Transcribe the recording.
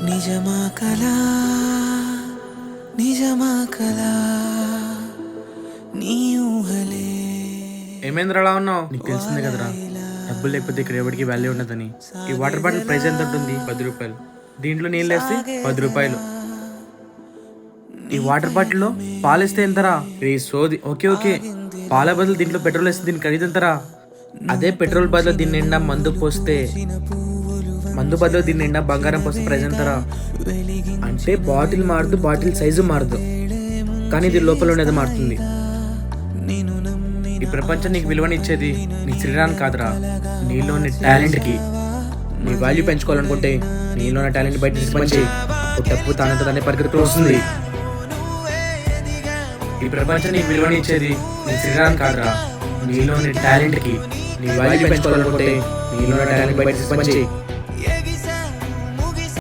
నిజమా కలా నిజమా కలా నీ ఊహలే. ఏమేంద్ర అలా ఉన్నావు? నీకు తెలిసిందే కదరా, డబ్బులు లేకపోతే ఇక్కడ ఎవరికి వాల్యూ ఉండదని. ఈ వాటర్ బాటిల్ ప్రైస్ ఎంత ఉంటుంది? 10 రూపాయలు. దీంట్లో నీళ్ళు వేస్తే 10 రూపాయలు. ఈ వాటర్ బాటిల్లో పాలేస్తే ఎంతరా? ఈ సోది. ఓకే ఓకే, పాల బదులు దీంట్లో పెట్రోల్ వేస్తే దీని ఖరీదు ఎంతరా? అదే పెట్రోల్ బదులు దీని నిండా మందు పోస్తే, మందు బదులు దీని నిండా బంగారం పోస్తే ప్రైస్ ఎంతరా? అంటే బాటిల్ మారదు, బాటిల్ సైజు మారదు, కానీ ఇది లోపల ఉండేది మారుతుంది. ఈ ప్రపంచం నీకు విలువనిచ్చేది నీ శరీరానికి కాదురా, నీలోని టాలెంట్కి. నీ వాల్యూ పెంచుకోవాలనుకుంటే నీలోని టాలెంట్ బయట తీసుకొచ్చి డబ్బు తానంత దాన్ని పరిగెడుతూ వస్తుంది. ఈ ప్రపంచం నీకు విలువనిచ్చేది నీ శరీరానికి కాదురా, నీలోని టాలెంట్కి. నీ వాల్యూ పెంచుకోవాలనుకుంటే నీలోని టాలెంట్ బయట తీసుకొచ్చి